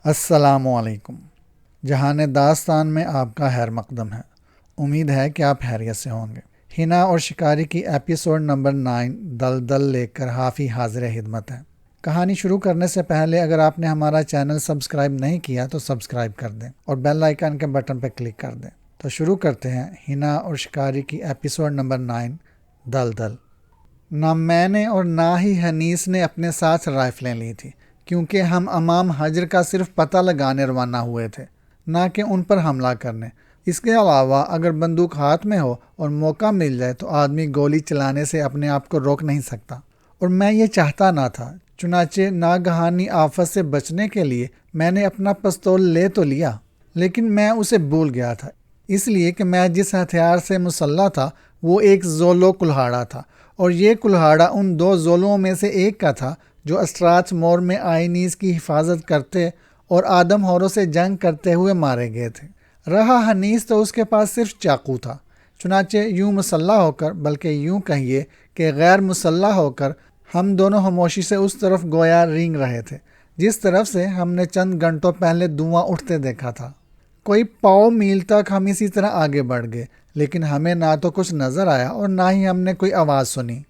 السلام علیکم۔ جہان داستان میں آپ کا خیر مقدم ہے۔ امید ہے کہ آپ خیریت سے ہوں گے۔ ہنا اور شکاری کی ایپیسوڈ نمبر 9 دلدل لے کر حافی حاضر خدمت ہے۔ کہانی شروع کرنے سے پہلے اگر آپ نے ہمارا چینل سبسکرائب نہیں کیا تو سبسکرائب کر دیں اور بیل آئیکن کے بٹن پر کلک کر دیں۔ تو شروع کرتے ہیں ہنا اور شکاری کی ایپیسوڈ نمبر 9 دلدل۔ نہ میں نے اور نہ ہی حنیس نے اپنے ساتھ رائفلیں لی تھی، کیونکہ ہم امام حجر کا صرف پتہ لگانے روانہ ہوئے تھے، نہ کہ ان پر حملہ کرنے۔ اس کے علاوہ اگر بندوق ہاتھ میں ہو اور موقع مل جائے تو آدمی گولی چلانے سے اپنے آپ کو روک نہیں سکتا، اور میں یہ چاہتا نہ تھا۔ چنانچہ ناگہانی آفت سے بچنے کے لیے میں نے اپنا پستول لے تو لیا، لیکن میں اسے بھول گیا تھا، اس لیے کہ میں جس ہتھیار سے مسلح تھا وہ ایک زولو کلہاڑا تھا، اور یہ کلہاڑا ان 2 زولوؤں میں سے ایک کا تھا جو اسٹراچ مور میں آئینیز کی حفاظت کرتے اور آدم ہوروں سے جنگ کرتے ہوئے مارے گئے تھے۔ رہا حنیس تو اس کے پاس صرف چاقو تھا۔ چنانچہ یوں مسلح ہو کر، بلکہ یوں کہیے کہ غیر مسلح ہو کر، ہم دونوں خاموشی سے اس طرف گویا رینگ رہے تھے جس طرف سے ہم نے چند گھنٹوں پہلے دھواں اٹھتے دیکھا تھا۔ کوئی 100 میل تک ہم اسی طرح آگے بڑھ گئے، لیکن ہمیں نہ تو کچھ نظر آیا اور نہ ہی ہم نے کوئی آواز سنی۔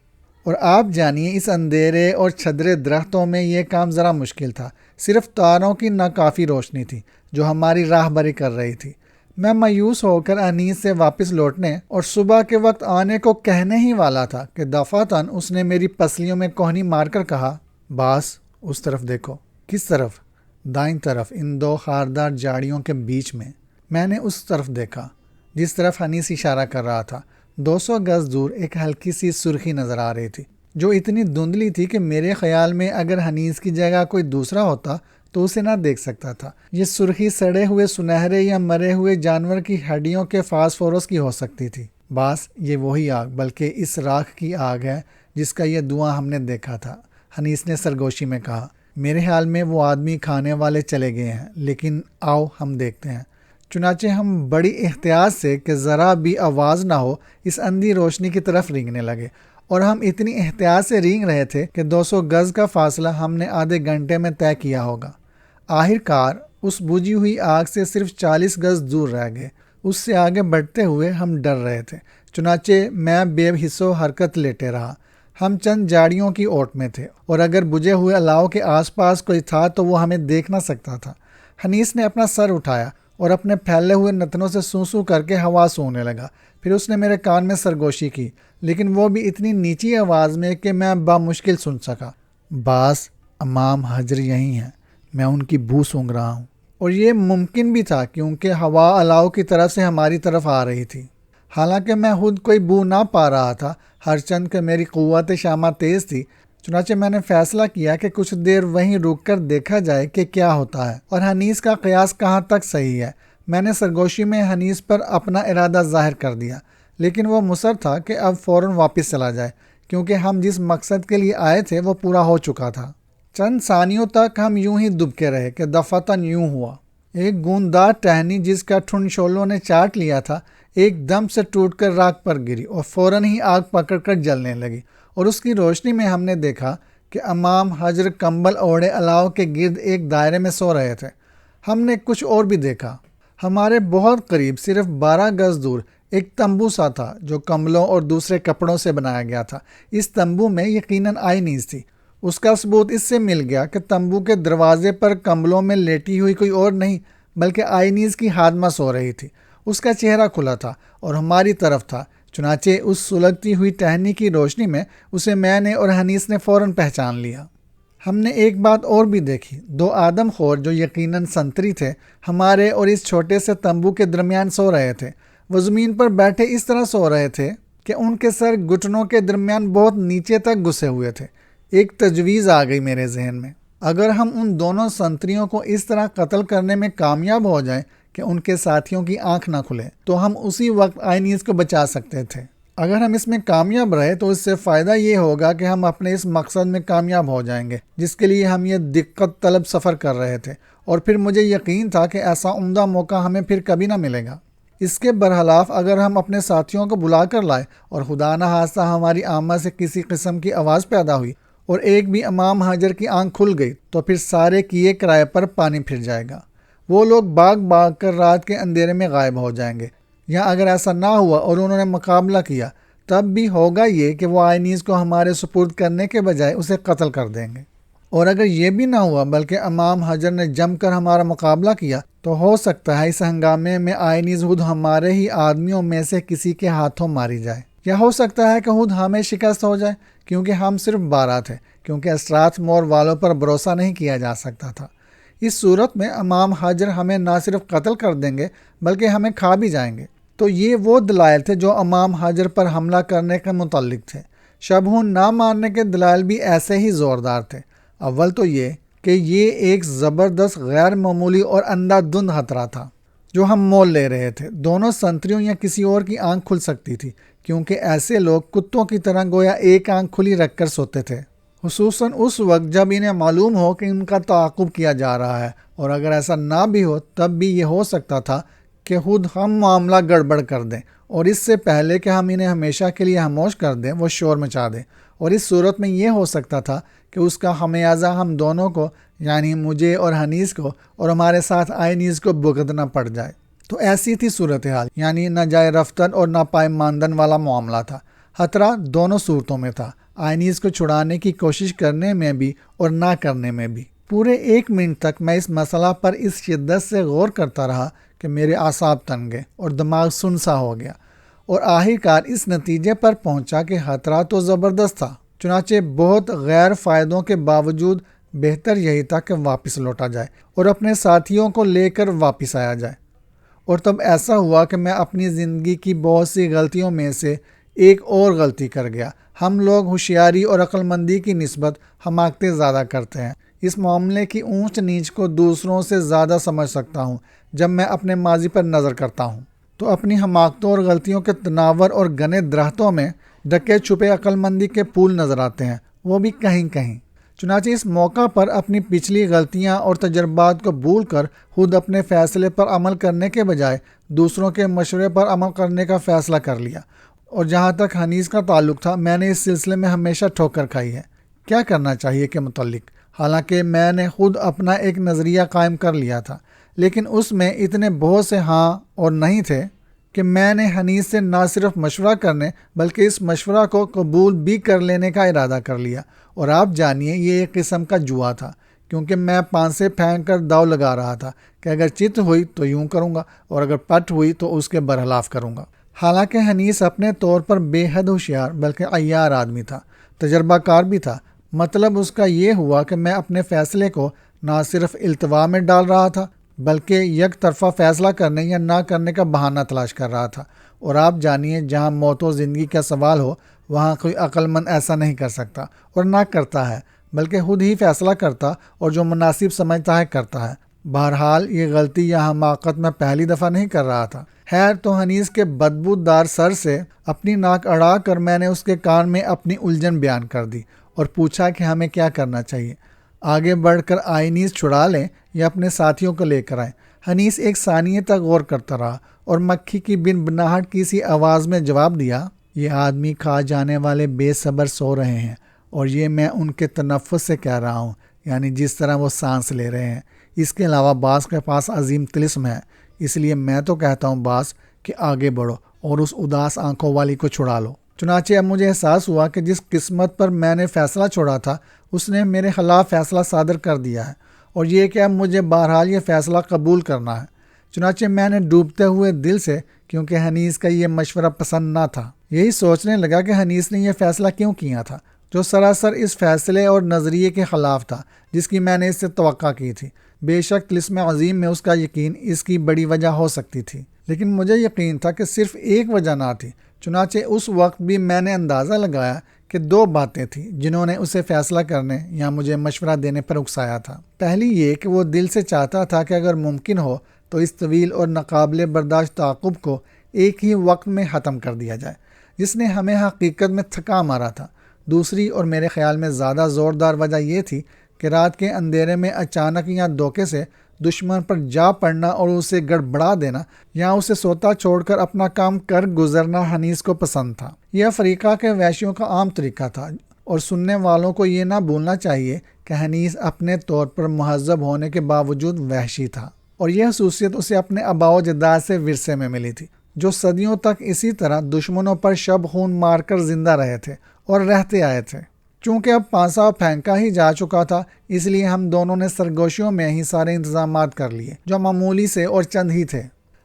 اور آپ جانیے اس اندھیرے اور چھدرے درختوں میں یہ کام ذرا مشکل تھا۔ صرف تاروں کی ناکافی روشنی تھی جو ہماری راہبری کر رہی تھی۔ میں مایوس ہو کر انیس سے واپس لوٹنے اور صبح کے وقت آنے کو کہنے ہی والا تھا کہ دفعتاً اس نے میری پسلیوں میں کوہنی مار کر کہا، باس اس طرف دیکھو۔ کس طرف؟ دائیں طرف، ان 2 خاردار جھاڑیوں کے بیچ میں۔ میں نے اس طرف دیکھا جس طرف انیس اشارہ کر رہا تھا۔ 200 گز دور ایک ہلکی سی سرخی نظر آ رہی تھی، جو اتنی دھندلی تھی کہ میرے خیال میں اگر حنیس کی جگہ کوئی دوسرا ہوتا تو اسے نہ دیکھ سکتا تھا۔ یہ سرخی سڑے ہوئے سنہرے یا مرے ہوئے جانور کی ہڈیوں کے فاسفورس کی ہو سکتی تھی۔ باس، یہ وہی آگ، بلکہ اس راکھ کی آگ ہے جس کا یہ دھواں ہم نے دیکھا تھا، حنیس نے سرگوشی میں کہا۔ میرے خیال میں وہ آدمی کھانے والے چلے گئے ہیں، لیکن آؤ ہم دیکھتے ہیں۔ چنانچہ ہم بڑی احتیاط سے کہ ذرا بھی آواز نہ ہو اس اندھی روشنی کی طرف رینگنے لگے، اور ہم اتنی احتیاط سے رینگ رہے تھے کہ 200 گز کا فاصلہ ہم نے آدھے گھنٹے میں طے کیا ہوگا۔ آخر کار اس بجھی ہوئی آگ سے صرف 40 گز دور رہ گئے۔ اس سے آگے بڑھتے ہوئے ہم ڈر رہے تھے، چنانچہ میں بے حس و حرکت لیٹے رہا۔ ہم چند جھاڑیوں کی اوٹ میں تھے، اور اگر بجھے ہوئے الاؤ کے آس پاس کوئی تھا تو وہ ہمیں دیکھ نہ سکتا تھا۔ حنیس نے اپنا سر اٹھایا اور اپنے پھیلے ہوئے نتنوں سے سوں سوں کر کے ہوا سونگنے لگا۔ پھر اس نے میرے کان میں سرگوشی کی، لیکن وہ بھی اتنی نیچی آواز میں کہ میں بامشکل سن سکا۔ باس، امام حجر یہی ہیں، میں ان کی بو سونگ رہا ہوں۔ اور یہ ممکن بھی تھا کیونکہ ہوا الاؤ کی طرف سے ہماری طرف آ رہی تھی۔ حالانکہ میں خود کوئی بو نہ پا رہا تھا، ہرچند کہ میری قوت شامہ تیز تھی، چنانچہ میں نے فیصلہ کیا کہ کچھ دیر وہیں رک کر دیکھا جائے کہ کیا ہوتا ہے اور حنیس کا قیاس کہاں تک صحیح ہے۔ میں نے سرگوشی میں حنیس پر اپنا ارادہ ظاہر کر دیا، لیکن وہ مصر تھا کہ اب فوراً واپس چلا جائے، کیونکہ ہم جس مقصد کے لیے آئے تھے وہ پورا ہو چکا تھا۔ چند ثانیوں تک ہم یوں ہی دبکے رہے کہ دفعتاً یوں ہوا۔ ایک گوندار ٹہنی جس کا ٹھنڈ شعلوں نے چاٹ لیا تھا ایک دم سے ٹوٹ کر راکھ پر گری اور فوراً ہی آگ پکڑ کر جلنے لگی، اور اس کی روشنی میں ہم نے دیکھا کہ امام حجر کمبل اوڑھے الاؤ کے گرد ایک دائرے میں سو رہے تھے۔ ہم نے کچھ اور بھی دیکھا۔ ہمارے بہت قریب، صرف 12 گز دور، ایک تمبو سا تھا جو کمبلوں اور دوسرے کپڑوں سے بنایا گیا تھا۔ اس تمبو میں یقیناً آئینیز تھی۔ اس کا ثبوت اس سے مل گیا کہ تمبو کے دروازے پر کمبلوں میں لیٹی ہوئی کوئی اور نہیں بلکہ آئینیز کی خادمہ سو رہی تھی۔ اس کا چہرہ کھلا تھا اور ہماری طرف تھا، چنانچہ اس سلگتی ہوئی ٹہنی کی روشنی میں اسے میں نے اور حنیس نے فوراً پہچان لیا۔ ہم نے ایک بات اور بھی دیکھی۔ 2 آدم خور جو یقیناً سنتری تھے ہمارے اور اس چھوٹے سے تمبو کے درمیان سو رہے تھے۔ وہ زمین پر بیٹھے اس طرح سو رہے تھے کہ ان کے سر گھٹنوں کے درمیان بہت نیچے تک گھسے ہوئے تھے۔ ایک تجویز آ گئی میرے ذہن میں۔ اگر ہم ان دونوں سنتریوں کو اس طرح قتل کرنے میں کامیاب ہو جائیں کہ ان کے ساتھیوں کی آنکھ نہ کھلے تو ہم اسی وقت آئینیز کو بچا سکتے تھے۔ اگر ہم اس میں کامیاب رہے تو اس سے فائدہ یہ ہوگا کہ ہم اپنے اس مقصد میں کامیاب ہو جائیں گے جس کے لیے ہم یہ دقت طلب سفر کر رہے تھے، اور پھر مجھے یقین تھا کہ ایسا عمدہ موقع ہمیں پھر کبھی نہ ملے گا۔ اس کے برخلاف اگر ہم اپنے ساتھیوں کو بلا کر لائے اور خدا نہ خواستہ ہماری آمد سے کسی قسم کی آواز پیدا ہوئی اور ایک بھی امام حاجر کی آنکھ کھل گئی تو پھر سارے کیے کرائے پر پانی پھر جائے گا، وہ لوگ بھاگ بھاگ کر رات کے اندھیرے میں غائب ہو جائیں گے۔ یا اگر ایسا نہ ہوا اور انہوں نے مقابلہ کیا، تب بھی ہوگا یہ کہ وہ آئینیز کو ہمارے سپرد کرنے کے بجائے اسے قتل کر دیں گے۔ اور اگر یہ بھی نہ ہوا بلکہ امام حجر نے جم کر ہمارا مقابلہ کیا، تو ہو سکتا ہے اس ہنگامے میں آئینیز خود ہمارے ہی آدمیوں میں سے کسی کے ہاتھوں ماری جائے، یا ہو سکتا ہے کہ خود ہمیں شکست ہو جائے، کیونکہ ہم صرف 12 تھے، کیونکہ اسرات مور والوں پر بھروسہ نہیں کیا جا سکتا تھا۔ اس صورت میں امام حاجر ہمیں نہ صرف قتل کر دیں گے بلکہ ہمیں کھا بھی جائیں گے۔ تو یہ وہ دلائل تھے جو امام حاجر پر حملہ کرنے کے متعلق تھے۔ شبہ نہ ماننے کے دلائل بھی ایسے ہی زوردار تھے۔ اول تو یہ کہ یہ ایک زبردست غیر معمولی اور اندھا دھند خطرہ تھا جو ہم مول لے رہے تھے۔ دونوں سنتریوں یا کسی اور کی آنکھ کھل سکتی تھی، کیونکہ ایسے لوگ کتوں کی طرح گویا ایک آنکھ کھلی رکھ کر سوتے تھے، خصوصاً اس وقت جب انہیں معلوم ہو کہ ان کا تعاقب کیا جا رہا ہے۔ اور اگر ایسا نہ بھی ہو تب بھی یہ ہو سکتا تھا کہ خود ہم معاملہ گڑبڑ کر دیں، اور اس سے پہلے کہ ہم انہیں ہمیشہ کے لیے خاموش کر دیں وہ شور مچا دیں، اور اس صورت میں یہ ہو سکتا تھا کہ اس کا خمیازہ ہم دونوں کو، یعنی مجھے اور حنیس کو اور ہمارے ساتھ آئینیز کو بھگتنا پڑ جائے۔ تو ایسی تھی صورتحال، یعنی نہ جائے رفتن اور نہ پائے ماندن والا معاملہ تھا۔ خطرہ دونوں صورتوں میں تھا، آئینیز کو چھڑانے کی کوشش کرنے میں بھی اور نہ کرنے میں بھی۔ پورے 1 منٹ تک میں اس مسئلہ پر اس شدت سے غور کرتا رہا کہ میرے اعصاب تن گئے اور دماغ سن سا ہو گیا، اور آخرکار اس نتیجے پر پہنچا کہ خطرہ تو زبردست تھا، چنانچہ بہت غیر فائدوں کے باوجود بہتر یہی تھا کہ واپس لوٹا جائے اور اپنے ساتھیوں کو لے کر واپس آیا جائے۔ اور تب ایسا ہوا کہ میں اپنی زندگی کی بہت سی غلطیوں میں سے ایک اور غلطی کر گیا۔ ہم لوگ ہوشیاری اور عقل مندی کی نسبت حماقتیں زیادہ کرتے ہیں۔ اس معاملے کی اونچ نیچ کو دوسروں سے زیادہ سمجھ سکتا ہوں جب میں اپنے ماضی پر نظر کرتا ہوں، تو اپنی حماقتوں اور غلطیوں کے تناور اور گھنے درختوں میں ڈھکے چھپے عقل مندی کے پھول نظر آتے ہیں، وہ بھی کہیں کہیں۔ چنانچہ اس موقع پر اپنی پچھلی غلطیاں اور تجربات کو بھول کر خود اپنے فیصلے پر عمل کرنے کے بجائے دوسروں کے مشورے پر عمل کرنے کا فیصلہ کر لیا۔ اور جہاں تک حنیس کا تعلق تھا، میں نے اس سلسلے میں ہمیشہ ٹھوکر کھائی ہے، کیا کرنا چاہیے کے متعلق۔ حالانکہ میں نے خود اپنا ایک نظریہ قائم کر لیا تھا، لیکن اس میں اتنے بہت سے ہاں اور نہیں تھے کہ میں نے حنیس سے نہ صرف مشورہ کرنے بلکہ اس مشورہ کو قبول بھی کر لینے کا ارادہ کر لیا۔ اور آپ جانیے یہ ایک قسم کا جوا تھا، کیونکہ میں پانسے پھینک کر داؤ لگا رہا تھا کہ اگر چت ہوئی تو یوں کروں گا اور اگر پٹ ہوئی تو اس کے برخلاف کروں گا۔ حالانکہ حنیس اپنے طور پر بے حد ہوشیار بلکہ عیار آدمی تھا، تجربہ کار بھی تھا۔ مطلب اس کا یہ ہوا کہ میں اپنے فیصلے کو نہ صرف التوا میں ڈال رہا تھا بلکہ یک طرفہ فیصلہ کرنے یا نہ کرنے کا بہانہ تلاش کر رہا تھا۔ اور آپ جانیے جہاں موت و زندگی کا سوال ہو وہاں کوئی عقل مند ایسا نہیں کر سکتا اور نہ کرتا ہے، بلکہ خود ہی فیصلہ کرتا اور جو مناسب سمجھتا ہے کرتا ہے۔ بہرحال یہ غلطی یا حماقت میں پہلی دفعہ نہیں کر رہا تھا۔ خیر، تو حنیس کے بدبودار سر سے اپنی ناک اڑا کر میں نے اس کے کان میں اپنی الجھن بیان کر دی اور پوچھا کہ ہمیں کیا کرنا چاہیے، آگے بڑھ کر آئینیز چھڑا لیں یا اپنے ساتھیوں کو لے کر آئیں۔ حنیس ایک ثانیے تک غور کرتا رہا اور مکھی کی بن بناہٹ کی سی آواز میں جواب دیا، یہ آدمی کھا جانے والے بے صبر سو رہے ہیں، اور یہ میں ان کے تنفس سے کہہ رہا ہوں، یعنی جس طرح وہ سانس لے رہے ہیں۔ اس کے علاوہ باز کے پاس عظیم طلسم ہے، اس لیے میں تو کہتا ہوں باز کہ آگے بڑھو اور اس اداس آنکھوں والی کو چھڑا لو۔ چنانچہ اب مجھے احساس ہوا کہ جس قسمت پر میں نے فیصلہ چھوڑا تھا اس نے میرے خلاف فیصلہ صادر کر دیا ہے، اور یہ کہ اب مجھے بہرحال یہ فیصلہ قبول کرنا ہے۔ چنانچہ میں نے ڈوبتے ہوئے دل سے، کیونکہ حنیس کا یہ مشورہ پسند نہ تھا، یہی سوچنے لگا کہ حنیس نے یہ فیصلہ کیوں کیا تھا جو سراسر اس فیصلے اور نظریے کے خلاف تھا جس کی میں نے اس سے توقع کی تھی۔ بے شک طلسم عظیم میں اس کا یقین اس کی بڑی وجہ ہو سکتی تھی، لیکن مجھے یقین تھا کہ صرف ایک وجہ نہ تھی۔ چنانچہ اس وقت بھی میں نے اندازہ لگایا کہ 2 باتیں تھیں جنہوں نے اسے فیصلہ کرنے یا مجھے مشورہ دینے پر اکسایا تھا۔ پہلی یہ کہ وہ دل سے چاہتا تھا کہ اگر ممکن ہو تو اس طویل اور ناقابل برداشت تعاقب کو ایک ہی وقت میں ختم کر دیا جائے جس نے ہمیں حقیقت میں تھکا مارا تھا۔ دوسری اور میرے خیال میں زیادہ زوردار وجہ یہ تھی کہ رات کے اندھیرے میں اچانک یا دھوکے سے دشمن پر جا پڑنا اور اسے گڑبڑا دینا یا اسے سوتا چھوڑ کر اپنا کام کر گزرنا حنیس کو پسند تھا۔ یہ افریقہ کے وحشیوں کا عام طریقہ تھا اور سننے والوں کو یہ نہ بھولنا چاہیے کہ حنیس اپنے طور پر مہذب ہونے کے باوجود وحشی تھا، اور یہ خصوصیت اسے اپنے آباء و اجداد سے ورثے میں ملی تھی، جو صدیوں تک اسی طرح دشمنوں پر شب خون مار کر زندہ رہے تھے اور رہتے آئے تھے۔ چونکہ اب پانسا پھینکا ہی جا چکا تھا، اس لیے ہم دونوں نے سرگوشیوں میں ہی سارے انتظامات کر لیے، جو معمولی سے اور چند ہی تھے۔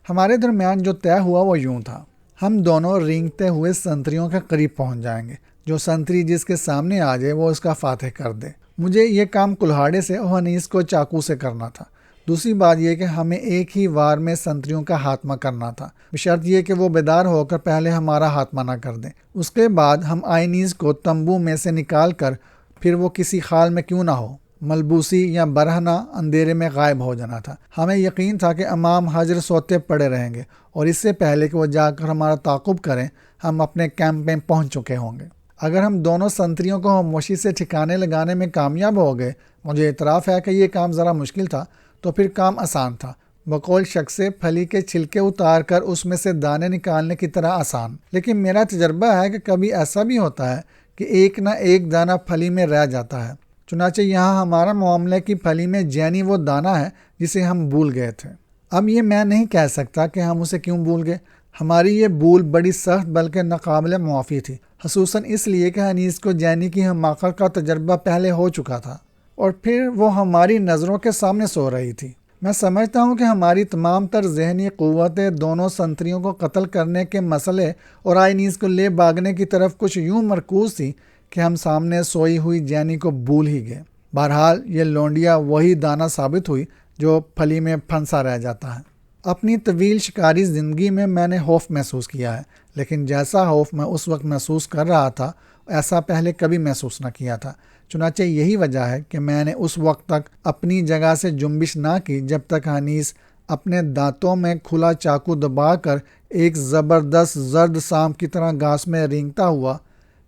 ہمارے درمیان جو طے ہوا وہ یوں تھا: ہم دونوں رینگتے ہوئے سنتریوں کے قریب پہنچ جائیں گے، جو سنتری جس کے سامنے آ جائے وہ اس کا فاتح کر دے۔ مجھے یہ کام کلہاڑے سے اور حنیس کو چاقو سے کرنا تھا۔ دوسری بات یہ کہ ہمیں ایک ہی وار میں سنتریوں کا خاتمہ کرنا تھا، بشرط یہ کہ وہ بیدار ہو کر پہلے ہمارا خاتمہ نہ کر دیں۔ اس کے بعد ہم آئینیز کو تمبو میں سے نکال کر، پھر وہ کسی خال میں کیوں نہ ہو، ملبوسی یا برہنہ اندھیرے میں غائب ہو جانا تھا۔ ہمیں یقین تھا کہ امام حجر سوتے پڑے رہیں گے، اور اس سے پہلے کہ وہ جا کر ہمارا تعاقب کریں ہم اپنے کیمپ میں پہنچ چکے ہوں گے۔ اگر ہم دونوں سنتریوں کو خاموشی سے ٹھکانے لگانے میں کامیاب ہو گئے، مجھے اعتراف ہے کہ یہ کام ذرا مشکل تھا، تو پھر کام آسان تھا، بقول شخص سے پھلی کے چھلکے اتار کر اس میں سے دانے نکالنے کی طرح آسان۔ لیکن میرا تجربہ ہے کہ کبھی ایسا بھی ہوتا ہے کہ ایک نہ ایک دانہ پھلی میں رہ جاتا ہے۔ چنانچہ یہاں ہمارا معاملے کی پھلی میں جینی وہ دانہ ہے جسے ہم بھول گئے تھے۔ اب یہ میں نہیں کہہ سکتا کہ ہم اسے کیوں بھول گئے۔ ہماری یہ بھول بڑی سخت بلکہ ناقابل معافی تھی، خصوصاً اس لیے کہ حنیس کو جینی کی حماقت کا تجربہ پہلے ہو چکا تھا، اور پھر وہ ہماری نظروں کے سامنے سو رہی تھی۔ میں سمجھتا ہوں کہ ہماری تمام تر ذہنی قوتیں دونوں سنتریوں کو قتل کرنے کے مسئلے اور آئینیز کو لے بھاگنے کی طرف کچھ یوں مرکوز تھی کہ ہم سامنے سوئی ہوئی جینی کو بھول ہی گئے۔ بہرحال یہ لونڈیا وہی دانہ ثابت ہوئی جو پھلی میں پھنسا رہ جاتا ہے۔ اپنی طویل شکاری زندگی میں نے خوف محسوس کیا ہے، لیکن جیسا خوف میں اس وقت محسوس کر رہا تھا ایسا پہلے کبھی محسوس نہ کیا تھا۔ چنانچہ یہی وجہ ہے کہ میں نے اس وقت تک اپنی جگہ سے جنبش نہ کی جب تک حنیس اپنے دانتوں میں کھلا چاقو دبا کر ایک زبردست زرد سانپ کی طرح گھاس میں رینگتا ہوا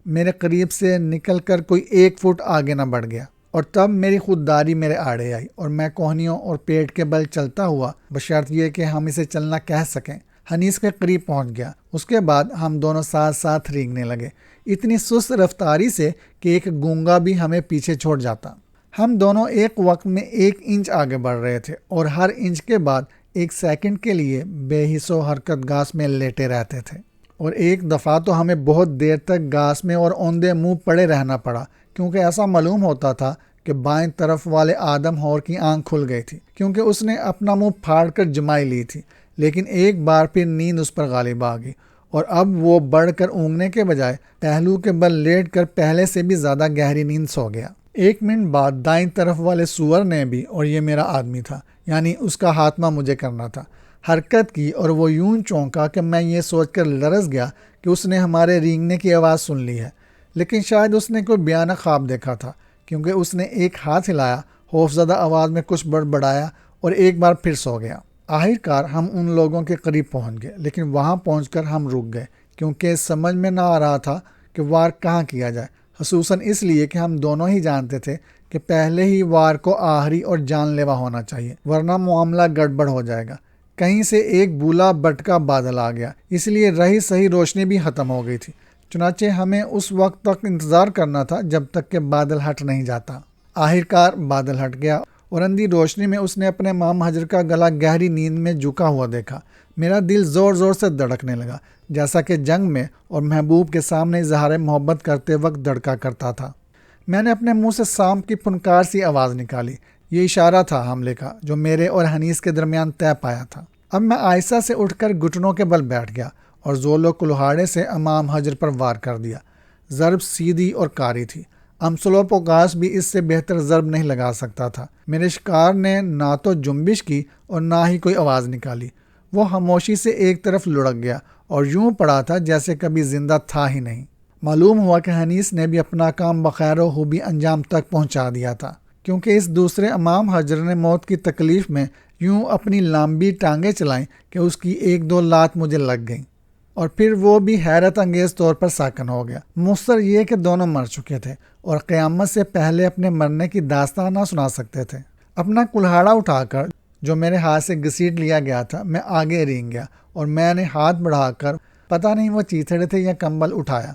میرے قریب سے نکل کر کوئی 1 فٹ آگے نہ بڑھ گیا، اور تب میری خودداری میرے آڑے آئی اور میں کوہنیوں اور پیٹ کے بل چلتا ہوا، بشرط یہ کہ ہم اسے چلنا کہہ سکیں، حنیس کے قریب پہنچ گیا۔ اس کے بعد ہم دونوں ساتھ ساتھ رینگنے لگے، اتنی سست رفتاری سے کہ ایک گونگا بھی ہمیں پیچھے چھوڑ جاتا۔ ہم دونوں ایک وقت میں 1 انچ آگے بڑھ رہے تھے، اور ہر انچ کے بعد 1 سیکنڈ کے لیے بے حس و حرکت گھاس میں لیٹے رہتے تھے، اور ایک دفعہ تو ہمیں بہت دیر تک گھاس میں اور اوندے منہ پڑے رہنا پڑا، کیونکہ ایسا معلوم ہوتا تھا کہ بائیں طرف والے آدم ہور کی آنکھ کھل گئی تھی، کیونکہ اس نے اپنا منہ پھاڑ کر جمائی لی تھی۔ لیکن ایک بار پھر نیند اس پر غالب آ گئی، اور اب وہ بڑھ کر اونگنے کے بجائے پہلو کے بل لیٹ کر پہلے سے بھی زیادہ گہری نیند سو گیا۔ 1 منٹ بعد دائیں طرف والے سور نے بھی، اور یہ میرا آدمی تھا، یعنی اس کا خاتمہ مجھے کرنا تھا، حرکت کی، اور وہ یوں چونکا کہ میں یہ سوچ کر لرز گیا کہ اس نے ہمارے رینگنے کی آواز سن لی ہے۔ لیکن شاید اس نے کوئی بیانہ خواب دیکھا تھا، کیونکہ اس نے ایک ہاتھ ہلایا، خوفزدہ آواز میں کچھ بڑبڑایا اور ایک بار پھر سو گیا۔ آخرکار ہم ان لوگوں کے قریب پہنچ گئے، لیکن وہاں پہنچ کر ہم رک گئے، کیونکہ سمجھ میں نہ آ رہا تھا کہ وار کہاں کیا جائے، خصوصاً اس لیے کہ ہم دونوں ہی جانتے تھے کہ پہلے ہی وار کو آخری اور جان لیوا ہونا چاہیے، ورنہ معاملہ گڑبڑ ہو جائے گا۔ کہیں سے ایک بولا بٹکا بادل آ گیا، اس لیے رہی صحیح روشنی بھی ختم ہو گئی تھی۔ چنانچہ ہمیں اس وقت تک انتظار کرنا تھا جب تک کہ بادل ہٹ نہیں جاتا۔ آخرکار بادل ہٹ گیا، اور اندھی روشنی میں اس نے اپنے امام حجر کا گلا گہری نیند میں جھکا ہوا دیکھا۔ میرا دل زور زور سے دھڑکنے لگا، جیسا کہ جنگ میں اور محبوب کے سامنے اظہار محبت کرتے وقت دھڑکا کرتا تھا۔ میں نے اپنے منہ سے سانپ کی پھنکار سی آواز نکالی۔ یہ اشارہ تھا حملے کا جو میرے اور حنیس کے درمیان طے پایا تھا۔ اب میں آہستہ سے اٹھ کر گھٹنوں کے بل بیٹھ گیا اور زولو کلہاڑے سے امام حجر پر وار کر دیا۔ ضرب سیدھی اور کاری تھی، امسلوپ و گاس بھی اس سے بہتر ضرب نہیں لگا سکتا تھا۔ میرے شکار نے نہ تو جنبش کی اور نہ ہی کوئی آواز نکالی، وہ خاموشی سے ایک طرف لڑک گیا اور یوں پڑا تھا جیسے کبھی زندہ تھا ہی نہیں۔ معلوم ہوا کہ حنیس نے بھی اپنا کام بخیر و خوبی انجام تک پہنچا دیا تھا، کیونکہ اس دوسرے امام حجر نے موت کی تکلیف میں یوں اپنی لامبی ٹانگیں چلائیں کہ اس کی 1-2 لات مجھے لگ گئیں، اور پھر وہ بھی حیرت انگیز طور پر ساکن ہو گیا۔ مؤثر یہ کہ دونوں مر چکے تھے اور قیامت سے پہلے اپنے مرنے کی داستان نہ سنا سکتے تھے۔ اپنا کلہاڑا اٹھا کر جو میرے ہاتھ سے گھسیٹ لیا گیا تھا، میں آگے رینگ گیا، اور میں نے ہاتھ بڑھا کر پتہ نہیں وہ چیتھڑے تھے یا کمبل اٹھایا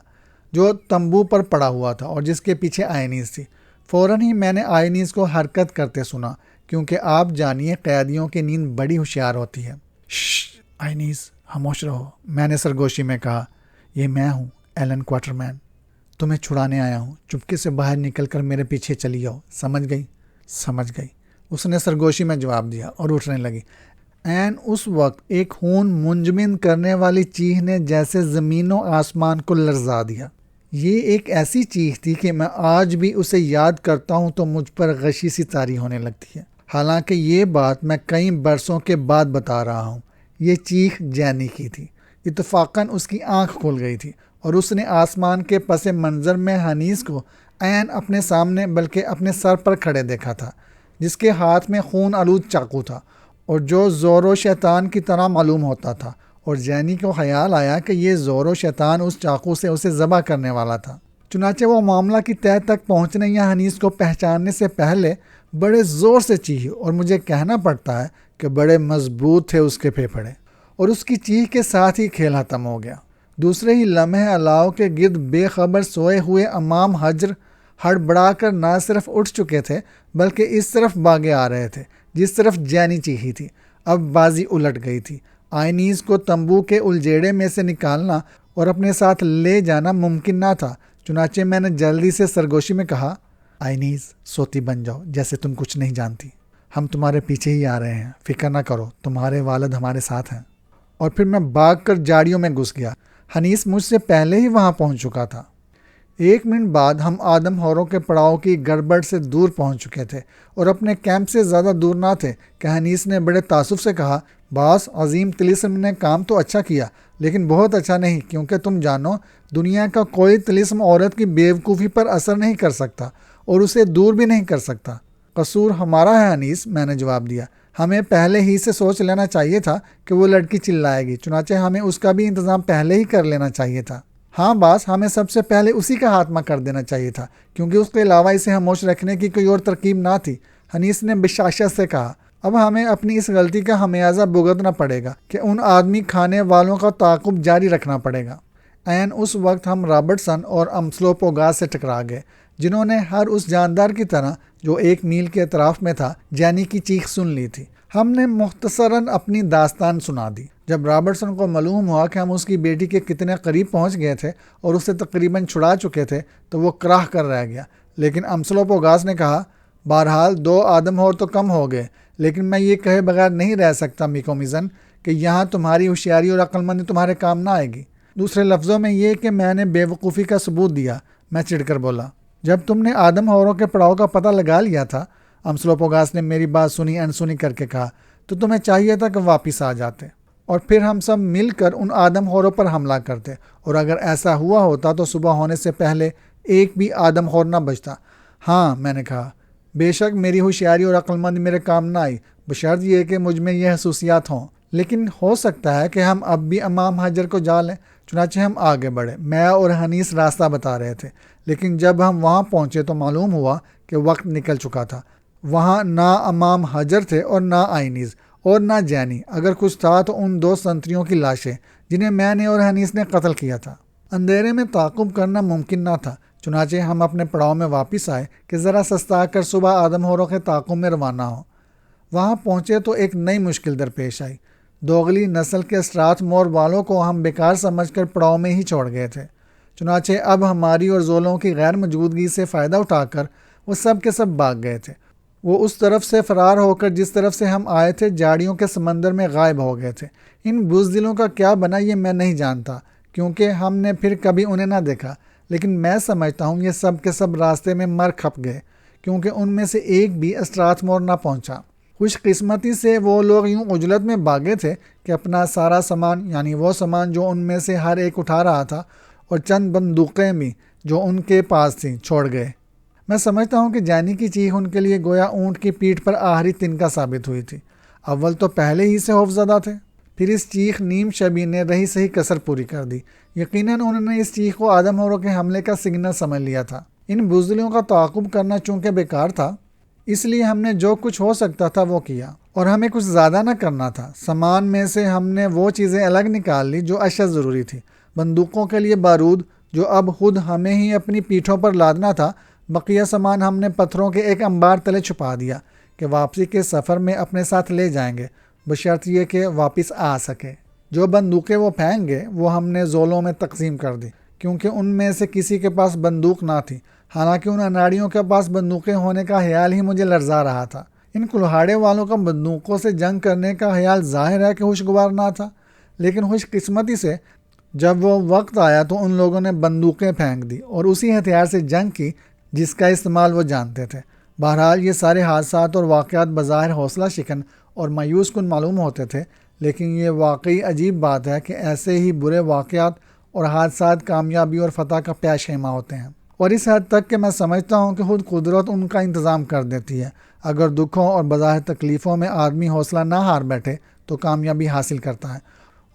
جو تمبو پر پڑا ہوا تھا اور جس کے پیچھے آئینیز تھی۔ فوراً ہی میں نے آئینیز کو حرکت کرتے سنا، کیونکہ آپ جانیے قیدیوں کی نیند بڑی ہوشیار ہوتی ہے۔ شش آئینیز، خاموش رہو، میں نے سرگوشی میں کہا۔ یہ میں ہوں ایلن کوارٹرمین، تمہیں چھڑانے آیا ہوں، چپکے سے باہر نکل کر میرے پیچھے چلی آؤ، سمجھ گئی؟ سمجھ گئی، اس نے سرگوشی میں جواب دیا اور اٹھنے لگی۔ عین اس وقت ایک خون منجمد کرنے والی چیخ نے جیسے زمین و آسمان کو لرزا دیا۔ یہ ایک ایسی چیخ تھی کہ میں آج بھی اسے یاد کرتا ہوں تو مجھ پر غشی سی طاری ہونے لگتی ہے۔ حالانکہ یہ بات میں کئی برسوں کے بعد بتا رہا ہوں۔ یہ چیخ جینی کی تھی۔ اتفاقاً اس کی آنکھ کھل گئی تھی اور اس نے آسمان کے پس منظر میں حنیس کو عین اپنے سامنے بلکہ اپنے سر پر کھڑے دیکھا تھا، جس کے ہاتھ میں خون آلود چاقو تھا اور جو زور و شیطان کی طرح معلوم ہوتا تھا، اور جینی کو خیال آیا کہ یہ زور و شیطان اس چاقو سے اسے ذبح کرنے والا تھا۔ چنانچہ وہ معاملہ کی تہہ تک پہنچنے یا حنیس کو پہچاننے سے پہلے بڑے زور سے چیخی، اور مجھے کہنا پڑتا ہے کہ بڑے مضبوط تھے اس کے پھیپھڑے، اور اس کی چیخ کے ساتھ ہی کھیل ختم ہو گیا۔ دوسرے ہی لمحے الاؤ کے گرد بے خبر سوئے ہوئے امام حجر ہڑبڑا کر نہ صرف اٹھ چکے تھے بلکہ اس طرف بھاگے آ رہے تھے جس طرف جینی چیخی تھی۔ اب بازی الٹ گئی تھی۔ آئینیز کو تمبو کے الجیڑے میں سے نکالنا اور اپنے ساتھ لے جانا ممکن نہ تھا، چنانچہ میں نے جلدی سے سرگوشی میں کہا، آئینیز سوتی بن جاؤ جیسے تم کچھ نہیں جانتی، ہم تمہارے پیچھے ہی آ رہے ہیں، فکر نہ کرو، تمہارے والد ہمارے ساتھ ہیں۔ اور پھر میں بھاگ کر جاڑیوں میں گھس گیا۔ حنیس مجھ سے پہلے ہی وہاں پہنچ چکا تھا۔ 1 منٹ بعد ہم آدم ہوروں کے پڑاؤ کی گڑبڑ سے دور پہنچ چکے تھے اور اپنے کیمپ سے زیادہ دور نہ تھے کہ حنیس نے بڑے تعصب سے کہا، باس، عظیم طلسم نے کام تو اچھا کیا لیکن بہت اچھا نہیں، کیونکہ تم جانو دنیا کا کوئی طلسم عورت کی بیوقوفی پر اثر نہیں کر سکتا اور اسے دور بھی نہیں کر سکتا۔ قصور ہمارا ہے حنیس، میں نے جواب دیا۔ ہمیں پہلے ہی سے سوچ لینا چاہیے تھا کہ وہ لڑکی چلائے گی، چنانچہ ہمیں اس کا بھی انتظام پہلے ہی کر لینا چاہیے تھا۔ ہاں باس، ہمیں سب سے پہلے اسی کا خاتمہ کر دینا چاہیے تھا، کیونکہ اس کے علاوہ اسے خاموش رکھنے کی کوئی اور ترکیب نہ تھی۔ حنیس نے بشاشت سے کہا، اب ہمیں اپنی اس غلطی کا خمیازہ بھگتنا پڑے گا کہ ان آدمی کھانے والوں کا تعاقب جاری رکھنا پڑے گا۔ عین اس وقت ہم رابرٹسن اور امسلوپوگاس سے ٹکرا گئے، جنہوں نے ہر اس جاندار کی طرح جو 1 میل کے اطراف میں تھا جینی کی چیخ سن لی تھی۔ ہم نے مختصراً اپنی داستان سنا دی۔ جب رابرٹسن کو معلوم ہوا کہ ہم اس کی بیٹی کے کتنے قریب پہنچ گئے تھے اور اسے تقریباً چھڑا چکے تھے تو وہ کراہ کر رہ گیا، لیکن امسلوپوگاس نے کہا، بہرحال 2 آدم اور تو کم ہو گئے، لیکن میں یہ کہے بغیر نہیں رہ سکتا میکومیزن کہ یہاں تمہاری ہوشیاری اور عقل مندی تمہارے کام نہ آئے گی۔ دوسرے لفظوں میں یہ کہ میں نے بے وقوفی کا ثبوت دیا، میں چڑھ کر بولا۔ جب تم نے آدم ہوروں کے پڑاؤ کا پتہ لگا لیا تھا، امسلوپوگاس نے میری بات سنی انسنی کر کے کہا، تو تمہیں چاہیے تھا کہ واپس آ جاتے اور پھر ہم سب مل کر ان آدم ہوروں پر حملہ کرتے، اور اگر ایسا ہوا ہوتا تو صبح ہونے سے پہلے ایک بھی آدم ہور نہ بچتا۔ ہاں، میں نے کہا، بے شک میری ہوشیاری اور عقل مندی میرے کام نہ آئی، بشرط یہ کہ مجھ میں یہ خصوصیات ہوں، لیکن ہو سکتا ہے کہ ہم اب بھی امام حجر کو جا لیں۔ چنانچہ ہم آگے بڑھے۔ میں اور حنیس راستہ بتا رہے تھے، لیکن جب ہم وہاں پہنچے تو معلوم ہوا کہ وقت نکل چکا تھا۔ وہاں نہ امام حجر تھے اور نہ آئینیز اور نہ جینی، اگر کچھ تھا تو ان 2 سنتریوں کی لاشیں جنہیں میں نے اور حنیس نے قتل کیا تھا۔ اندھیرے میں تعاقب کرنا ممکن نہ تھا، چنانچہ ہم اپنے پڑاؤ میں واپس آئے کہ ذرا سستا کر صبح آدم ہوروں کے تعاقب میں روانہ ہوں۔ وہاں پہنچے تو ایک نئی مشکل درپیش آئی۔ دوغلی نسل کے اسٹراتھ مور والوں کو ہم بیکار سمجھ کر پڑاؤ میں ہی چھوڑ گئے تھے، چنانچہ اب ہماری اور زولوں کی غیر موجودگی سے فائدہ اٹھا کر وہ سب کے سب بھاگ گئے تھے۔ وہ اس طرف سے فرار ہو کر جس طرف سے ہم آئے تھے جاڑیوں کے سمندر میں غائب ہو گئے تھے۔ ان بزدلوں کا کیا بنا یہ میں نہیں جانتا، کیونکہ ہم نے پھر کبھی انہیں نہ دیکھا، لیکن میں سمجھتا ہوں یہ سب کے سب راستے میں مر کھپ گئے، کیونکہ ان میں سے ایک بھی اسٹراتھ مور نہ پہنچا۔ خوش قسمتی سے وہ لوگ یوں عجلت میں بھاگے تھے کہ اپنا سارا سامان، یعنی وہ سامان جو ان میں سے ہر ایک اٹھا رہا تھا اور چند بندوقیں بھی جو ان کے پاس تھیں، چھوڑ گئے۔ میں سمجھتا ہوں کہ جانی کی چیخ ان کے لیے گویا اونٹ کی پیٹھ پر آخری تنکا ثابت ہوئی تھی۔ اول تو پہلے ہی سے خوف زدہ تھے، پھر اس چیخ نیم شبی نے رہی سہی کسر پوری کر دی۔ یقیناً انہوں نے اس چیخ کو آدم ہوروں کے حملے کا سگنل سمجھ لیا تھا۔ ان بزدلوں کا تعاقب کرنا چونکہ بیکار تھا، اس لیے ہم نے جو کچھ ہو سکتا تھا وہ کیا، اور ہمیں کچھ زیادہ نہ کرنا تھا۔ سامان میں سے ہم نے وہ چیزیں الگ نکال لی جو اشد ضروری تھی، بندوقوں کے لیے بارود جو اب خود ہمیں ہی اپنی پیٹھوں پر لادنا تھا، بقیہ سامان ہم نے پتھروں کے ایک انبار تلے چھپا دیا کہ واپسی کے سفر میں اپنے ساتھ لے جائیں گے، بشرط یہ کہ واپس آ سکے۔ جو بندوقیں وہ پھینک گئے وہ ہم نے زولوں میں تقسیم کر دی، کیونکہ ان میں سے کسی کے پاس بندوق نہ تھی، حالانکہ ان اناڑیوں کے پاس بندوقیں ہونے کا خیال ہی مجھے لرزا رہا تھا۔ ان کلہاڑے والوں کا بندوقوں سے جنگ کرنے کا خیال ظاہر ہے کہ خوشگوار نہ تھا، لیکن خوش قسمتی سے جب وہ وقت آیا تو ان لوگوں نے بندوقیں پھینک دی اور اسی ہتھیار سے جنگ کی جس کا استعمال وہ جانتے تھے۔ بہرحال یہ سارے حادثات اور واقعات بظاہر حوصلہ شکن اور مایوس کن معلوم ہوتے تھے، لیکن یہ واقعی عجیب بات ہے کہ ایسے ہی برے واقعات اور حادثات کامیابی اور فتح کا پیش خیمہ ہوتے ہیں، اور اس حد تک کہ میں سمجھتا ہوں کہ خود قدرت ان کا انتظام کر دیتی ہے۔ اگر دکھوں اور بظاہر تکلیفوں میں آدمی حوصلہ نہ ہار بیٹھے تو کامیابی حاصل کرتا ہے۔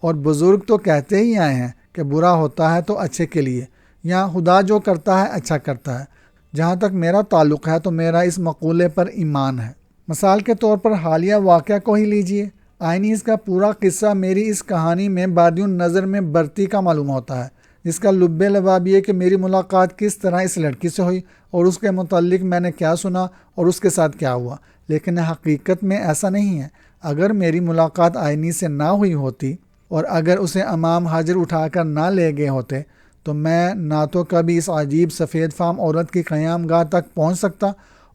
اور بزرگ تو کہتے ہی آئے ہیں کہ برا ہوتا ہے تو اچھے کے لیے، یا خدا جو کرتا ہے اچھا کرتا ہے۔ جہاں تک میرا تعلق ہے تو میرا اس مقولے پر ایمان ہے۔ مثال کے طور پر حالیہ واقعہ کو ہی لیجئے۔ آئینیز کا پورا قصہ میری اس کہانی میں بادی النظر میں برتی کا معلوم ہوتا ہے، جس کا لب لباب یہ کہ میری ملاقات کس طرح اس لڑکی سے ہوئی اور اس کے متعلق میں نے کیا سنا اور اس کے ساتھ کیا ہوا، لیکن حقیقت میں ایسا نہیں ہے۔ اگر میری ملاقات آئینی سے نہ ہوئی ہوتی اور اگر اسے امام حجر اٹھا کر نہ لے گئے ہوتے تو میں نہ تو کبھی اس عجیب سفید فام عورت کی قیام گاہ تک پہنچ سکتا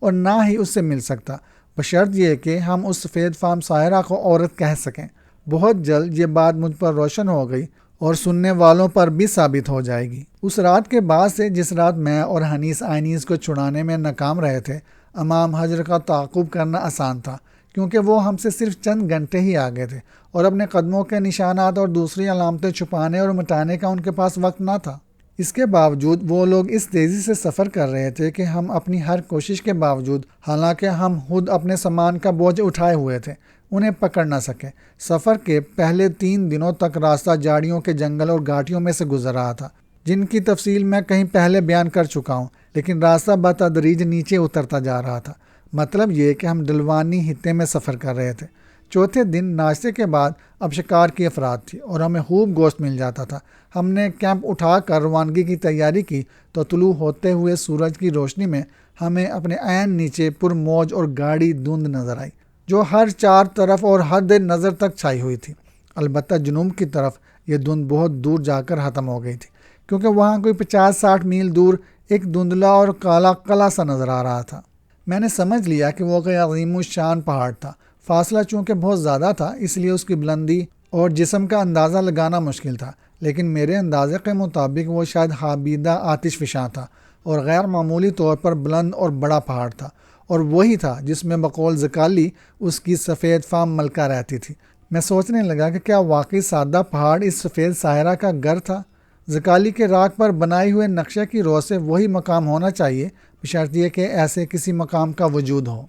اور نہ ہی اس سے مل سکتا، بشرط یہ کہ ہم اس سفید فام ساحرہ کو عورت کہہ سکیں۔ بہت جلد یہ بات مجھ پر روشن ہو گئی اور سننے والوں پر بھی ثابت ہو جائے گی۔ اس رات کے بعد سے جس رات میں اور حنیس آئینیز کو چھڑانے میں ناکام رہے تھے، امام حجر کا تعاقب کرنا آسان تھا، کیونکہ وہ ہم سے صرف چند گھنٹے ہی آگے تھے اور اپنے قدموں کے نشانات اور دوسری علامتیں چھپانے اور مٹانے کا ان کے پاس وقت نہ تھا۔ اس کے باوجود وہ لوگ اس تیزی سے سفر کر رہے تھے کہ ہم اپنی ہر کوشش کے باوجود، حالانکہ ہم خود اپنے سامان کا بوجھ اٹھائے ہوئے تھے، انہیں پکڑ نہ سکے۔ سفر کے پہلے 3 دنوں تک راستہ جھاڑیوں کے جنگل اور گھاٹیوں میں سے گزر رہا تھا، جن کی تفصیل میں کہیں پہلے بیان کر چکا ہوں، لیکن راستہ بتدریج نیچے اترتا جا رہا تھا۔ مطلب یہ کہ ہم ڈلوانی خطے میں سفر کر رہے تھے۔ چوتھے دن ناشتے کے بعد اب شکار کی افراد تھی اور ہمیں خوب گوشت مل جاتا تھا۔ ہم نے کیمپ اٹھا کر روانگی کی تیاری کی تو طلوع ہوتے ہوئے سورج کی روشنی میں ہمیں اپنے عین نیچے پر موج اور گاڑی دھند نظر آئی، جو ہر 4 طرف اور حد نظر تک چھائی ہوئی تھی۔ البتہ جنوب کی طرف یہ دھند بہت دور جا کر ختم ہو گئی تھی، کیونکہ وہاں کوئی 50-60 میل دور ایک دھندلا اور کالا قلعہ سا نظر آ رہا تھا۔ میں نے سمجھ لیا کہ وہ کوئی عظیم الشان پہاڑ تھا۔ فاصلہ چونکہ بہت زیادہ تھا اس لیے اس کی بلندی اور جسم کا اندازہ لگانا مشکل تھا، لیکن میرے اندازے کے مطابق وہ شاید حابیدہ آتش فشاں تھا اور غیر معمولی طور پر بلند اور بڑا پہاڑ تھا، اور وہی تھا جس میں بقول زکالی اس کی سفید فام ملکہ رہتی تھی۔ میں سوچنے لگا کہ کیا واقعی سادہ پہاڑ اس سفید ساحرہ کا گھر تھا؟ زکالی کے راک پر بنائے ہوئے نقشے کی رو سے وہی مقام ہونا چاہیے، بشرط یہ کہ ایسے کسی مقام کا وجود ہو،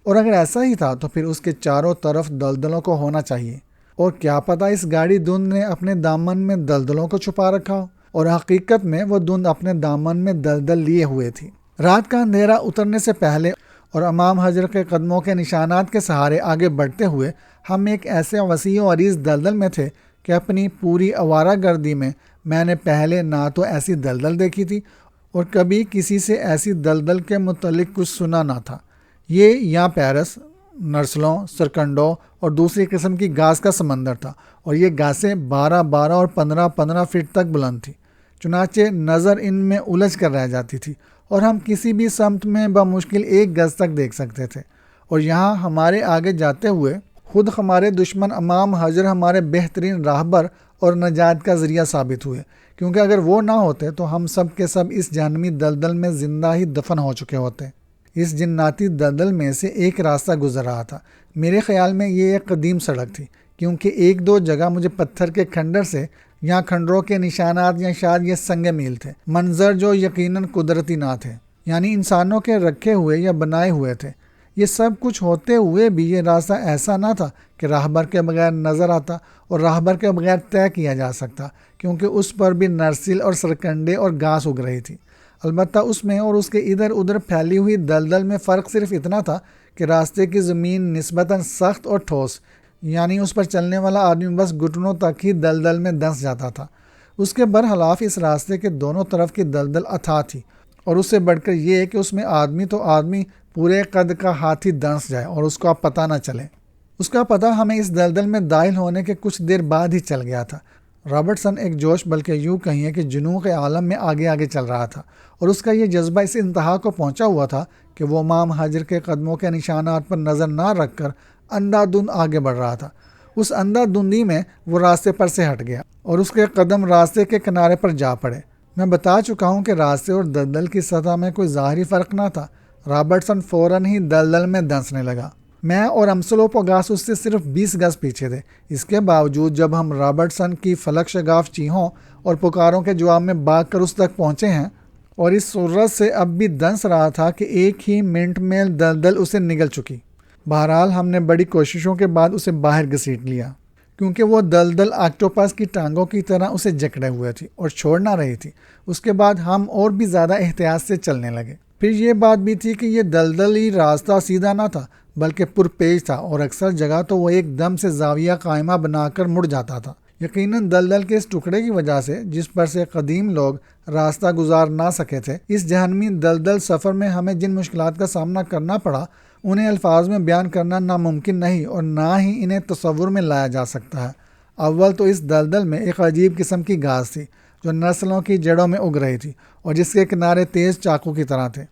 اور اگر ایسا ہی تھا تو پھر اس کے چاروں طرف دلدلوں کو ہونا چاہیے، اور کیا پتہ اس گاڑی دھند نے اپنے دامن میں دلدلوں کو چھپا رکھا ہو، اور حقیقت میں وہ دھند اپنے دامن میں دلدل لیے ہوئے تھی۔ رات کا اندھیرا اترنے سے پہلے اور امام حجر کے قدموں کے نشانات کے سہارے آگے بڑھتے ہوئے ہم ایک ایسے وسیع و عریض دلدل میں تھے کہ اپنی پوری آوارہ گردی میں نے پہلے نہ تو ایسی دلدل دیکھی تھی اور کبھی کسی سے ایسی دلدل کے متعلق کچھ سنا نہ تھا۔ یہ یا پیرس، نرسلوں، سرکنڈوں اور دوسری قسم کی گھاس کا سمندر تھا، اور یہ گھاسیں 12 اور 15 فٹ تک بلند تھی، چنانچہ نظر ان میں الجھ کر رہ جاتی تھی اور ہم کسی بھی سمت میں بمشکل 1 گز تک دیکھ سکتے تھے۔ اور یہاں ہمارے آگے جاتے ہوئے خود ہمارے دشمن امام حجر ہمارے بہترین راہبر اور نجات کا ذریعہ ثابت ہوئے، کیونکہ اگر وہ نہ ہوتے تو ہم سب کے سب اس جہنمی دلدل میں زندہ ہی دفن ہو چکے ہوتے۔ اس جناتی دلدل میں سے ایک راستہ گزر رہا تھا۔ میرے خیال میں یہ ایک قدیم سڑک تھی، کیونکہ 1-2 جگہ مجھے پتھر کے کھنڈر سے یا کھنڈروں کے نشانات یا شاید یہ سنگ میل تھے، منظر جو یقیناً قدرتی نہ تھے، یعنی انسانوں کے رکھے ہوئے یا بنائے ہوئے تھے۔ یہ سب کچھ ہوتے ہوئے بھی یہ راستہ ایسا نہ تھا کہ راہبر کے بغیر نظر آتا اور راہبر کے بغیر طے کیا جا سکتا، کیونکہ اس پر بھی نرسل اور سرکنڈے اور گھاس اگ رہی تھی۔ البتہ اس میں اور اس کے ادھر ادھر پھیلی ہوئی دلدل میں فرق صرف اتنا تھا کہ راستے کی زمین نسبتاً سخت اور ٹھوس، یعنی اس پر چلنے والا آدمی بس گھٹنوں تک ہی دلدل میں دھنس جاتا تھا۔ اس کے برخلاف اس راستے کے دونوں طرف کی دلدل اتھا تھی، اور اس سے بڑھ کر یہ کہ اس میں آدمی تو آدمی پورے قد کا ہاتھی دنس جائے اور اس کا پتہ نہ چلے۔ اس کا پتہ ہمیں اس دلدل میں داخل ہونے کے کچھ دیر بعد ہی چل گیا تھا۔ رابرٹسن ایک جوش، بلکہ یوں کہیے کہ جنون کے عالم میں آگے آگے چل رہا تھا، اور اس کا یہ جذبہ اس انتہا کو پہنچا ہوا تھا کہ وہ امام حجر کے قدموں کے نشانات پر نظر نہ رکھ کر اندھا دھند آگے بڑھ رہا تھا۔ اس اندھا دھندی میں وہ راستے پر سے ہٹ گیا اور اس کے قدم راستے کے کنارے پر جا پڑے۔ میں بتا چکا ہوں کہ راستے اور دلدل کی سطح میں کوئی ظاہری فرق نہ تھا۔ رابرٹسن فوراً ہی دلدل میں دنسنے لگا۔ میں اور امسلوپوگاس اس سے صرف 20 گز پیچھے تھے۔ اس کے باوجود جب ہم رابرٹسن کی فلک شگاف چیخوں اور پکاروں کے جواب میں بھاگ کر اس تک پہنچے ہیں، اور اس صورت سے اب بھی دنس رہا تھا کہ ایک ہی منٹ میں دلدل اسے نگل چکی۔ بہرحال ہم نے بڑی کوششوں کے بعد اسے باہر گھسیٹ لیا، کیونکہ وہ دلدل آکٹوپس کی ٹانگوں کی طرح اسے جکڑے ہوئے تھی اور چھوڑ نہ رہی تھی۔ اس کے بعد ہم اور بھی زیادہ احتیاط سے چلنے لگے۔ پھر یہ بات بھی تھی کہ یہ دلدلی راستہ سیدھا نہ تھا بلکہ پرپیچ تھا، اور اکثر جگہ تو وہ ایک دم سے زاویہ قائمہ بنا کر مڑ جاتا تھا۔ یقیناً دلدل کے اس ٹکڑے کی وجہ سے جس پر سے قدیم لوگ راستہ گزار نہ سکے تھے، اس جہنمی دلدل سفر میں ہمیں جن مشکلات کا سامنا کرنا پڑا انہیں الفاظ میں بیان کرنا ناممکن نہیں، اور نہ ہی انہیں تصور میں لایا جا سکتا ہے۔ اول تو اس دلدل میں ایک عجیب قسم کی گھاس تھی جو نسلوں کی جڑوں میں اگ رہی تھی اور جس کے کنارے تیز چاقو کی طرح تھے۔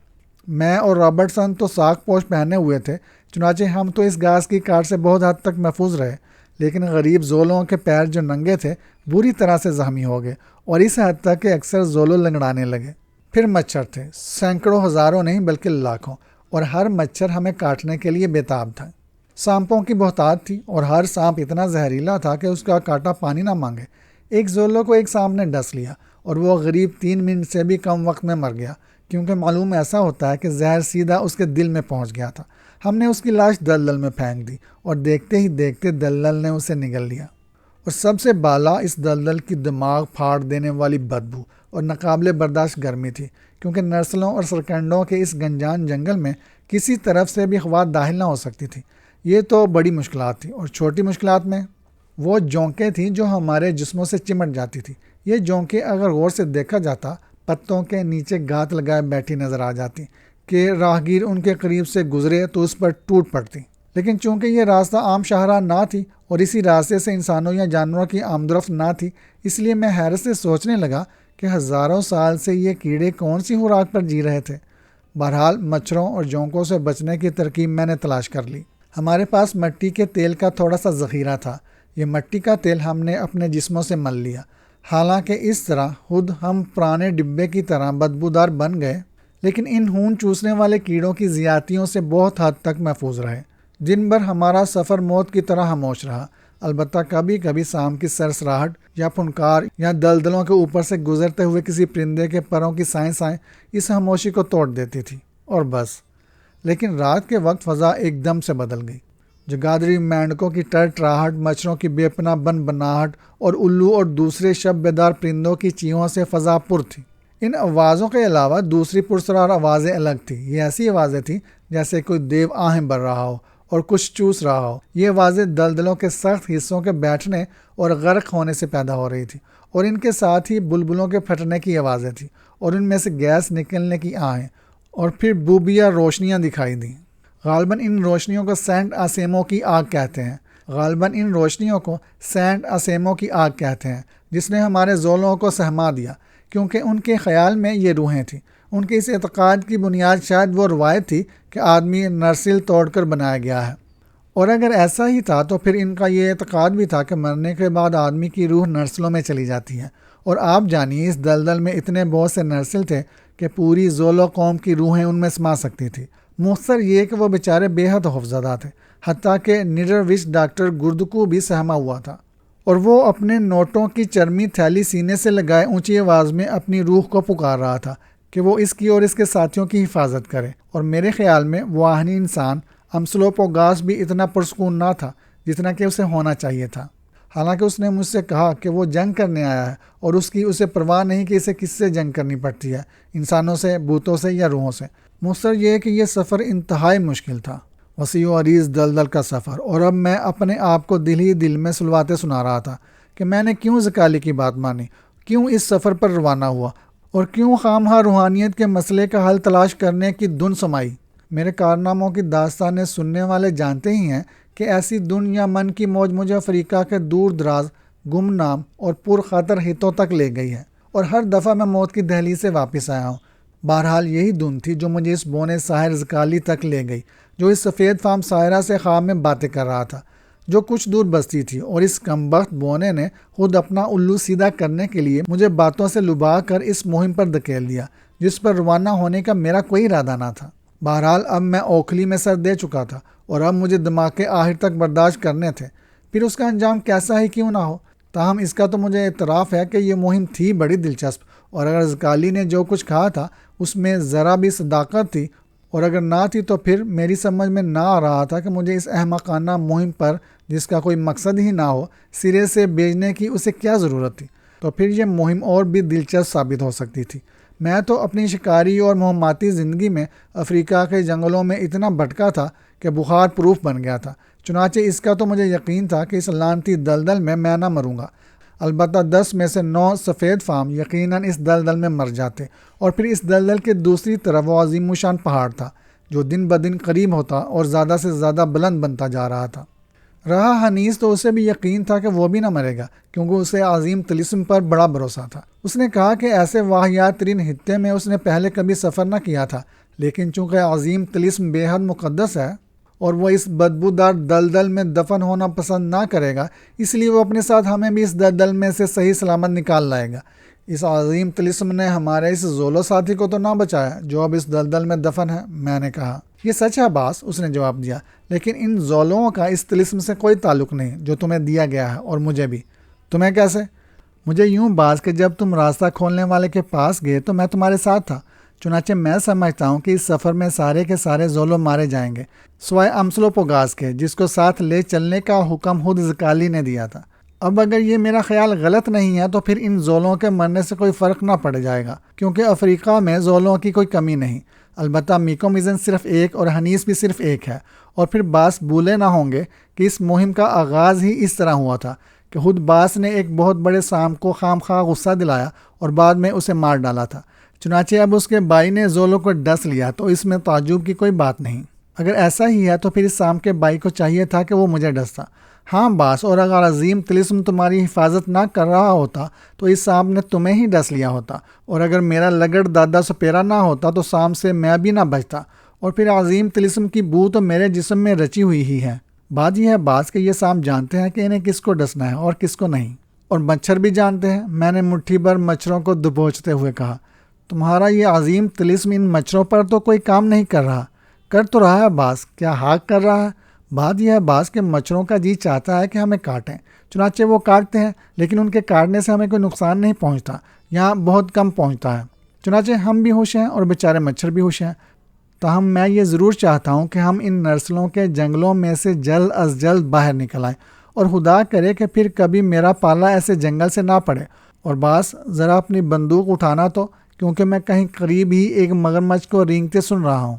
میں اور رابرٹسن تو ساکھ پوش پہنے ہوئے تھے، چنانچہ ہم تو اس گھاس کی کاٹ سے بہت حد تک محفوظ رہے، لیکن غریب زولوں کے پیر جو ننگے تھے بری طرح سے زخمی ہو گئے، اور اس حد تک کہ اکثر زولو لنگڑانے لگے۔ پھر مچھر تھے، سینکڑوں ہزاروں نہیں بلکہ لاکھوں، اور ہر مچھر ہمیں کاٹنے کے لیے بےتاب تھا۔ سانپوں کی بہتات تھی، اور ہر سانپ اتنا زہریلا تھا کہ اس کا کاٹا پانی نہ مانگے۔ ایک زولو کو ایک سانپ نے ڈس لیا اور وہ غریب 3 منٹ سے بھی کم وقت میں مر گیا، کیونکہ معلوم ایسا ہوتا ہے کہ زہر سیدھا اس کے دل میں پہنچ گیا تھا۔ ہم نے اس کی لاش دلدل میں پھینک دی، اور دیکھتے ہی دیکھتے دلدل نے اسے نگل لیا۔ اور سب سے بالا اس دلدل کی دماغ پھاڑ دینے والی بدبو اور ناقابل برداشت گرمی تھی، کیونکہ نرسلوں اور سرکنڈوں کے اس گنجان جنگل میں کسی طرف سے بھی ہوا داخل نہ ہو سکتی تھی۔ یہ تو بڑی مشکلات تھی، اور چھوٹی مشکلات میں وہ جونکیں تھیں جو ہمارے جسموں سے چمٹ جاتی تھی۔ یہ جونکیں اگر غور سے دیکھا جاتا پتوں کے نیچے گات لگائے بیٹھی نظر آ جاتی کہ راہگیر ان کے قریب سے گزرے تو اس پر ٹوٹ پڑتی۔ لیکن چونکہ یہ راستہ عام شاہراہ نہ تھی اور اسی راستے سے انسانوں یا جانوروں کی آمد و رفت نہ تھی، اس لیے میں حیرت سے سوچنے لگا کہ ہزاروں سال سے یہ کیڑے کون سی خوراک پر جی رہے تھے۔ بہرحال مچھروں اور جونکوں سے بچنے کی ترکیب میں نے تلاش کر لی۔ ہمارے پاس مٹی کے تیل کا تھوڑا سا ذخیرہ تھا۔ یہ مٹی کا تیل ہم نے اپنے جسموں سے مل لیا۔ حالانکہ اس طرح خود ہم پرانے ڈبے کی طرح بدبودار بن گئے، لیکن ان خون چوسنے والے کیڑوں کی زیادتیوں سے بہت حد تک محفوظ رہے۔ دن بھر ہمارا سفر موت کی طرح خاموش رہا، البتہ کبھی کبھی شام کی سرسراہٹ یا پھنکار یا دلدلوں کے اوپر سے گزرتے ہوئے کسی پرندے کے پروں کی سائیں سائیں اس خاموشی کو توڑ دیتی تھی، اور بس۔ لیکن رات کے وقت فضا ایک دم سے بدل گئی۔ جگادری مینڈکوں کی ٹرٹراہٹ، مچھروں کی بے پناہ بن بناہٹ اور الو اور دوسرے شب بیدار پرندوں کی چیخوں سے فضا پر تھی۔ ان آوازوں کے علاوہ دوسری پرسرار آوازیں الگ تھیں۔ یہ ایسی آوازیں تھیں جیسے کوئی دیو آہیں بھر رہا ہو اور کچھ چوس رہا ہو۔ یہ آوازیں دلدلوں کے سخت حصوں کے بیٹھنے اور غرق ہونے سے پیدا ہو رہی تھیں، اور ان کے ساتھ ہی بلبلوں کے پھٹنے کی آوازیں تھیں، اور ان میں سے گیس نکلنے کی آہیں، اور پھر بوبیا روشنیاں دکھائی دیں۔ غالباً ان روشنیوں کو سینٹ آسیمو کی آگ کہتے ہیں، جس نے ہمارے زولوں کو سہما دیا، کیونکہ ان کے خیال میں یہ روحیں تھیں۔ ان کے اس اعتقاد کی بنیاد شاید وہ روایت تھی کہ آدمی نرسل توڑ کر بنایا گیا ہے، اور اگر ایسا ہی تھا تو پھر ان کا یہ اعتقاد بھی تھا کہ مرنے کے بعد آدمی کی روح نرسلوں میں چلی جاتی ہے، اور آپ جانیے اس دلدل میں اتنے بہت سے نرسل تھے کہ پوری زولو قوم کی روحیں ان میں سما سکتی تھی۔ مختصر یہ کہ وہ بیچارے بے حد خوفزدہ تھے، حتیٰ کہ نڈر وش ڈاکٹر گردکو بھی سہما ہوا تھا، اور وہ اپنے نوٹوں کی چرمی تھیلی سینے سے لگائے اونچی آواز میں اپنی روح کو پکار رہا تھا کہ وہ اس کی اور اس کے ساتھیوں کی حفاظت کرے۔ اور میرے خیال میں وہ آہنی انسان امسلوپوگاس بھی اتنا پرسکون نہ تھا جتنا کہ اسے ہونا چاہیے تھا۔ حالانکہ اس نے مجھ سے کہا کہ وہ جنگ کرنے آیا ہے اور اس کی اسے پرواہ نہیں کہ اسے کس سے جنگ کرنی پڑتی ہے، انسانوں سے، بھوتوں سے یا روحوں سے۔ مختصر یہ کہ یہ سفر انتہائی مشکل تھا، وسیع و عریض دلدل کا سفر، اور اب میں اپنے آپ کو دل ہی دل میں سلواتے سنا رہا تھا کہ میں نے کیوں زکالی کی بات مانی، کیوں اس سفر پر روانہ ہوا اور کیوں خواہاں روحانیت کے مسئلے کا حل تلاش کرنے کی دھن سمائی۔ میرے کارناموں کی داستانیں سننے والے جانتے ہی ہیں کہ ایسی دھن یا من کی موج مجھے افریقہ کے دور دراز، گمنام اور پرخطر خطوں تک لے گئی ہے، اور ہر دفعہ میں موت کی دہلیز سے واپس آیا ہوں۔ بہرحال یہی دھن تھی جو مجھے اس بونے ساحر زکالی تک لے گئی، جو اس سفید فام ساحرہ سے خواب میں باتیں کر رہا تھا، جو کچھ دور بستی تھی، اور اس کمبخت بونے نے خود اپنا الو سیدھا کرنے کے لیے مجھے باتوں سے لبا کر اس مہم پر دھکیل دیا جس پر روانہ ہونے کا میرا کوئی ارادہ نہ تھا۔ بہرحال اب میں اوکھلی میں سر دے چکا تھا اور اب مجھے دماغ کے آخر تک برداشت کرنے تھے، پھر اس کا انجام کیسا ہی کیوں نہ ہو۔ تاہم اس کا تو مجھے اعتراف ہے کہ یہ مہم تھی بڑی دلچسپ، اور اگر زکالی نے جو کچھ کہا تھا اس میں ذرا بھی صداقت تھی، اور اگر نہ تھی تو پھر میری سمجھ میں نہ آ رہا تھا کہ مجھے اس احمقانہ مہم پر، جس کا کوئی مقصد ہی نہ ہو، سرے سے بھیجنے کی اسے کیا ضرورت تھی۔ تو پھر یہ مہم اور بھی دلچسپ ثابت ہو سکتی تھی۔ میں تو اپنی شکاری اور مہماتی زندگی میں افریقہ کے جنگلوں میں اتنا بھٹکا تھا کہ بخار پروف بن گیا تھا، چنانچہ اس کا تو مجھے یقین تھا کہ اس لعنتی دلدل میں نہ مروں گا۔ البتہ 10 میں سے 9 سفید فام یقیناً اس دلدل میں مر جاتے، اور پھر اس دلدل کے دوسری طرف وہ عظیم الشان پہاڑ تھا جو دن بدن قریب ہوتا اور زیادہ سے زیادہ بلند بنتا جا رہا تھا۔ رہا حنیس تو اسے بھی یقین تھا کہ وہ بھی نہ مرے گا، کیونکہ اسے عظیم طلسم پر بڑا بھروسہ تھا۔ اس نے کہا کہ ایسے واہیات ترین خطے میں اس نے پہلے کبھی سفر نہ کیا تھا، لیکن چونکہ عظیم طلسم بے حد مقدس ہے اور وہ اس بدبودار دلدل میں دفن ہونا پسند نہ کرے گا، اس لیے وہ اپنے ساتھ ہمیں بھی اس دلدل میں سے صحیح سلامت نکال لائے گا۔ اس عظیم طلسم نے ہمارے اس زولو ساتھی کو تو نہ بچایا جو اب اس دلدل میں دفن ہے، میں نے کہا۔ یہ سچ ہے باس، اس نے جواب دیا، لیکن ان زولوں کا اس طلسم سے کوئی تعلق نہیں جو تمہیں دیا گیا ہے، اور مجھے بھی۔ تمہیں کیسے؟ مجھے یوں باس کہ جب تم راستہ کھولنے والے کے پاس گئے تو میں تمہارے ساتھ تھا، چنانچہ میں سمجھتا ہوں کہ اس سفر میں سارے کے سارے زولو مارے جائیں گے، سوائے امسلوپوگاس کے، جس کو ساتھ لے چلنے کا حکم خود زکالی نے دیا تھا۔ اب اگر یہ میرا خیال غلط نہیں ہے تو پھر ان زولوں کے مرنے سے کوئی فرق نہ پڑ جائے گا، کیونکہ افریقہ میں زولوں کی کوئی کمی نہیں۔ البتہ میکومیزن صرف ایک اور حنیس بھی صرف ایک ہے، اور پھر باس بھولے نہ ہوں گے کہ اس مہم کا آغاز ہی اس طرح ہوا تھا کہ خود باس نے ایک بہت بڑے سام کو خام خواہ غصہ دلایا اور بعد میں اسے مار ڈالا تھا۔ چنانچہ اب اس کے بھائی نے زولوں کو ڈس لیا تو اس میں تعجب کی کوئی بات نہیں۔ اگر ایسا ہی ہے تو پھر اس سام کے بھائی کو چاہیے تھا کہ وہ مجھے ڈستا۔ ہاں باس، اور اگر عظیم طلسم تمہاری حفاظت نہ کر رہا ہوتا تو اس سام نے تمہیں ہی ڈس لیا ہوتا، اور اگر میرا لگڑ دادا سپیرا نہ ہوتا تو سام سے میں بھی نہ بچتا، اور پھر عظیم طلسم کی بو تو میرے جسم میں رچی ہوئی ہی ہے۔ بات یہ ہے باس کہ یہ سام جانتے ہیں کہ انہیں کس کو ڈسنا ہے اور کس کو نہیں، اور مچھر بھی جانتے ہیں، میں نے مٹھی بھر مچھروں کو دبوچتے ہوئے کہا۔ تمہارا یہ عظیم طلسم ان مچھروں پر تو کوئی کام نہیں کر رہا۔ کر تو رہا ہے باس، کیا ہاک کر رہا ہے؟ بات یہ ہے باس کہ مچھروں کا جی چاہتا ہے کہ ہمیں کاٹیں، چنانچہ وہ کاٹتے ہیں، لیکن ان کے کاٹنے سے ہمیں کوئی نقصان نہیں پہنچتا، یہاں بہت کم پہنچتا ہے، چنانچہ ہم بھی خوش ہیں اور بیچارے مچھر بھی خوش ہیں۔ تاہم میں یہ ضرور چاہتا ہوں کہ ہم ان نسلوں کے جنگلوں میں سے جلد از جلد باہر نکل آئیں، اور خدا کرے کہ پھر کبھی میرا پالا ایسے جنگل سے نہ پڑے۔ اور باس ذرا اپنی بندوق اٹھانا تو، کیونکہ میں کہیں قریب ہی ایک مگرمچھ کو رینگتے سن رہا ہوں۔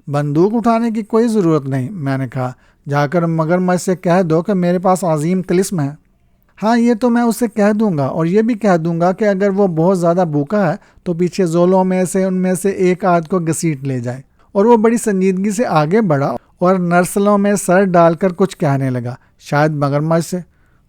بندوق اٹھانے کی کوئی ضرورت نہیں، میں نے کہا، جا کر مگرمچھ سے کہہ دو کہ میرے پاس عظیم طلسم ہے۔ ہاں یہ تو میں اسے کہہ دوں گا، اور یہ بھی کہہ دوں گا کہ اگر وہ بہت زیادہ بھوکا ہے تو پیچھے زولوں میں سے ان میں سے ایک آدھ کو گھسیٹ لے جائے۔ اور وہ بڑی سنجیدگی سے آگے بڑھا اور نرسلوں میں سر ڈال کر کچھ کہنے لگا، شاید مگرمچھ سے۔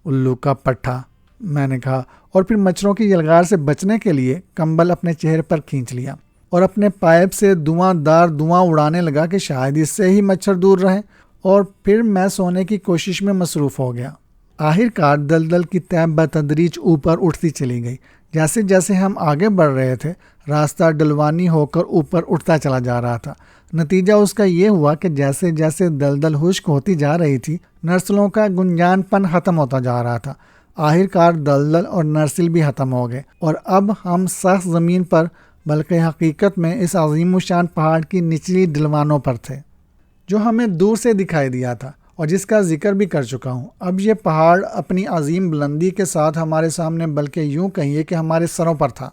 الو کا پٹھا، میں نے کہا، اور پھر مچھروں کی یلغار سے بچنے کے لیے کمبل اپنے چہرے پر کھینچ لیا اور اپنے پائپ سے دھواں دار دھواں اڑانے لگا کہ شاید اس سے ہی مچھر دور رہیں، اور پھر میں سونے کی کوشش میں مصروف ہو گیا۔ آخر کار دلدل کی تہ بتدریج اوپر اٹھتی چلی گئی۔ جیسے جیسے ہم آگے بڑھ رہے تھے راستہ ڈلوانی ہو کر اوپر اٹھتا چلا جا رہا تھا۔ نتیجہ اس کا یہ ہوا کہ جیسے جیسے دلدل خشک ہوتی جا رہی تھی، نرسلوں کا گنجان پن ختم ہوتا جا رہا تھا۔ آخر کار دلدل اور نرسل بھی ختم ہو گئے، اور اب ہم سخت زمین پر، بلکہ حقیقت میں اس عظیم الشان پہاڑ کی نچلی ڈلوانوں پر تھے جو ہمیں دور سے دکھائی دیا تھا اور جس کا ذکر بھی کر چکا ہوں۔ اب یہ پہاڑ اپنی عظیم بلندی کے ساتھ ہمارے سامنے، بلکہ یوں کہیے کہ ہمارے سروں پر تھا۔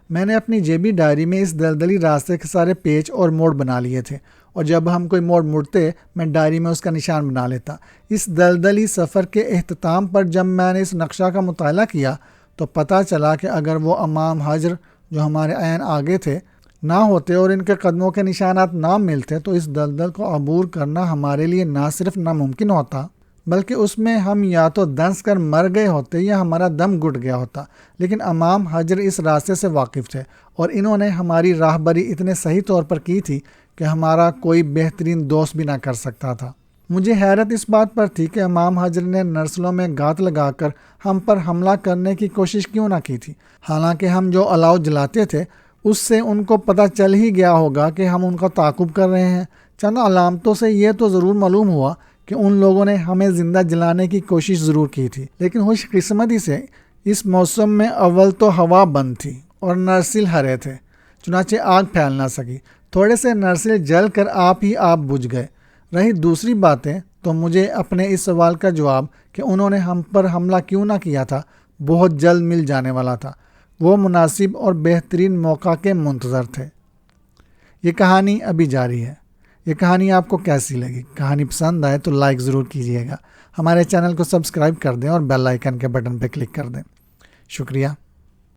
میں نے اپنی جیبی ڈائری میں اس دلدلی راستے کے سارے پیچ اور موڑ بنا لیے تھے، اور جب ہم کوئی موڑ مڑتے میں ڈائری میں اس کا نشان بنا لیتا۔ اس دلدلی سفر کے اختتام پر جب میں نے اس نقشہ کا مطالعہ کیا تو پتہ چلا کہ اگر وہ امام حجر جو ہمارے عین آگے تھے نہ ہوتے اور ان کے قدموں کے نشانات نہ ملتے تو اس دلدل کو عبور کرنا ہمارے لیے نہ صرف ناممکن ہوتا بلکہ اس میں ہم یا تو دنس کر مر گئے ہوتے یا ہمارا دم گھٹ گیا ہوتا۔ لیکن امام حجر اس راستے سے واقف تھے اور انہوں نے ہماری راہبری اتنے صحیح طور پر کی تھی کہ ہمارا کوئی بہترین دوست بھی نہ کر سکتا تھا۔ مجھے حیرت اس بات پر تھی کہ امام حجر نے نرسلوں میں گات لگا کر ہم پر حملہ کرنے کی کوشش کیوں نہ کی تھی، حالانکہ ہم جو الاؤ جلاتے تھے اس سے ان کو پتہ چل ہی گیا ہوگا کہ ہم ان کا تعاقب کر رہے ہیں۔ چند علامتوں سے یہ تو ضرور معلوم ہوا کہ ان لوگوں نے ہمیں زندہ جلانے کی کوشش ضرور کی تھی، لیکن خوش قسمتی سے اس موسم میں اول تو ہوا بند تھی اور نرسل ہرے تھے، چنانچہ آگ پھیل نہ سکی۔ تھوڑے سے نرسل جل کر آپ ہی آپ بجھ گئے۔ رہی دوسری باتیں تو مجھے اپنے اس سوال کا جواب کہ انہوں نے ہم پر حملہ کیوں نہ کیا تھا بہت جلد مل جانے والا تھا۔ وہ مناسب اور بہترین موقع کے منتظر تھے۔ یہ کہانی ابھی جاری ہے۔ یہ کہانی آپ کو کیسی لگی؟ کہانی پسند آئے تو لائک ضرور کیجیے گا، ہمارے چینل کو سبسکرائب کر دیں اور بیل آئیکن کے بٹن پہ کلک کر دیں۔ شکریہ۔